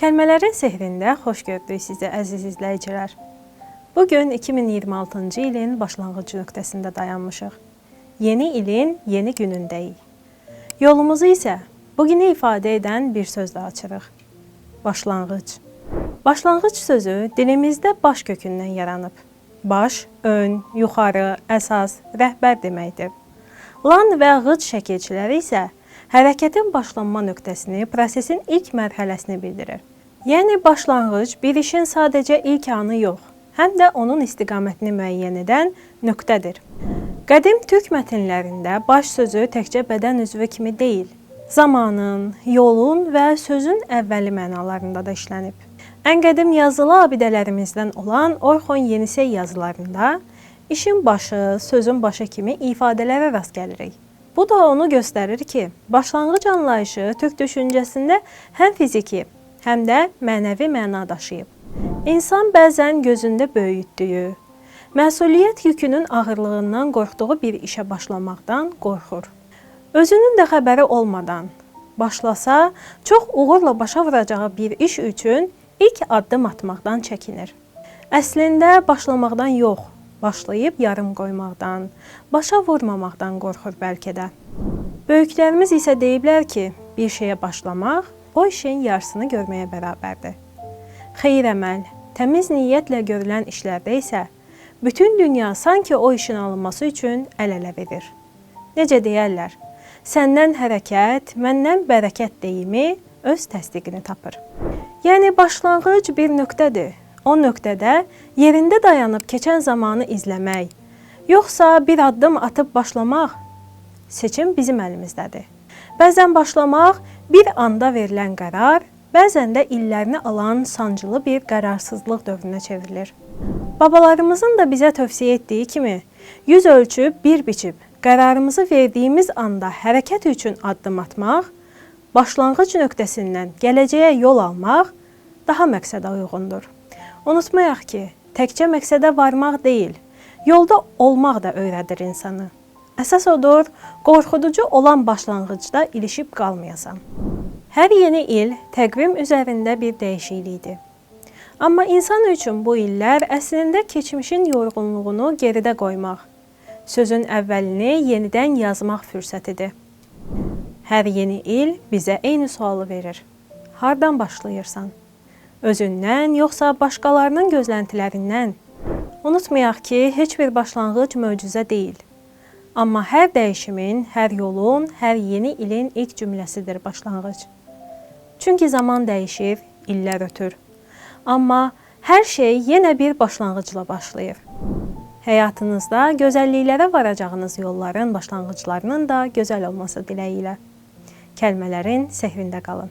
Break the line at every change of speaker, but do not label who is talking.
Kəlmələrin sehrində xoş gördük sizi əziz izləyicilər. Bugün 2026-cı ilin başlanğıc nöqtəsində dayanmışıq. Yeni ilin yeni günündəyik. Yolumuzu isə bugünü ifadə edən bir sözlə açırıq. Başlanğıc. Başlanğıc sözü dilimizdə baş kökündən yaranıb. Baş, ön, yuxarı, əsas, rəhbər deməkdir. Lan və ğıc şəkilçiləri isə hərəkətin başlanma nöqtəsini, prosesin ilk mərhələsini bildirir. Yəni, başlanğıc bir işin sadəcə ilk anı yox, həm də onun istiqamətini müəyyən edən nöqtədir. Qədim türk mətnlərində baş sözü təkcə bədən üzvü kimi deyil, zamanın, yolun və sözün əvvəli mənalarında da işlənib. Ən qədim yazılı abidələrimizdən olan Orxon Yenisey yazılarında işin başı, sözün başı kimi ifadələrə rast gəlirik. Bu da onu göstərir ki, başlanğıc anlayışı türk düşüncəsində həm fiziki, həm də mənəvi məna daşıyıb. İnsan bəzən gözündə böyütdüyü, məsuliyyət yükünün ağırlığından qorxduğu bir işə başlamaqdan qorxur. Özünün də xəbəri olmadan başlasa, çox uğurla başa vuracağı bir iş üçün ilk addım atmaqdan çəkinir. Əslində başlamaqdan yox, başlayıb yarım qoymaqdan, başa vurmamaqdan qorxur bəlkə də. Böyüklərimiz isə deyiblər ki, bir şeyə başlamaq o işin yarısını görməyə bərabərdir. Xeyir əməl, təmiz niyyətlə görülən işlərdə isə bütün dünya sanki o işin alınması üçün əl-ələ verir. Necə deyərlər, səndən hərəkət, məndən bərəkət deyimi öz təsdiqini tapır. Yəni, başlanğıc bir nöqtədir. O nöqtədə yerində dayanıb keçən zamanı izləmək, yoxsa bir addım atıb başlamaq, seçim bizim əlimizdədir. Bəzən başlamaq bir anda verilən qərar, bəzən də illərini alan sancılı bir qərarsızlıq dövrünə çevrilir. Babalarımızın da bizə tövsiyə etdiyi kimi, yüz ölçüb, bir biçib, qərarımızı verdiyimiz anda hərəkət üçün addım atmaq, başlanğıc nöqtəsindən gələcəyə yol almaq daha məqsədə uyğundur. Unutmayaq ki, təkcə məqsədə varmaq deyil, yolda olmaq da öyrədir insanı. Əsas odur, qorxuducu olan başlanğıcda ilişib qalmayasan. Hər yeni il təqvim üzərində bir dəyişiklikdir. Amma insan üçün bu illər əslində keçmişin yorğunluğunu geridə qoymaq, sözün əvvəlini yenidən yazmaq fürsətidir. Hər yeni il bizə eyni sualı verir. Hardan başlayırsan? Özündən, yoxsa başqalarının gözləntilərindən? Unutmayaq ki, heç bir başlanğıc möcüzə deyil. Amma hər dəyişimin, hər yolun, hər yeni ilin ilk cümləsidir başlanğıc. Çünki zaman dəyişir, illər ötür. Amma hər şey yenə bir başlanğıcla başlayır. Həyatınızda gözəlliklərə varacağınız yolların başlanğıclarının da gözəl olması diləyi ilə. Kəlmələrin sehrində qalın.